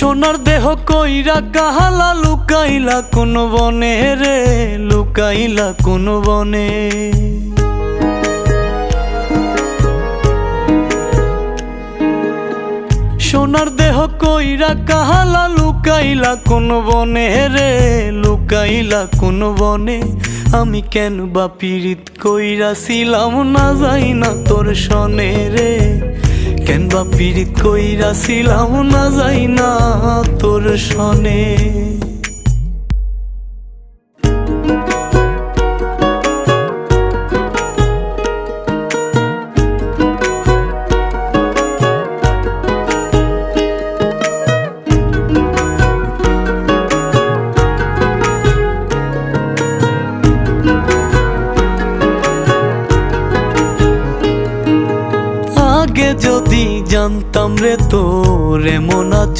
সোনার দেহ কইরা কাহালা লুকাইলা কোন বনে রে, লুকাইলা কোন বনে। সোনার দেহ কইরা কাহালা লুকাইলা কোন বনে রে, লুকাইলা কোন বনে। আমি কেন বা পীড়িত কইরাছিলাম না যাই না তোর সনে রে, কেন বা পীড়িত কইরাছিলাম না যাই না তোর সনে। আগে যদি জানতাম রে তোর এমন আচরণ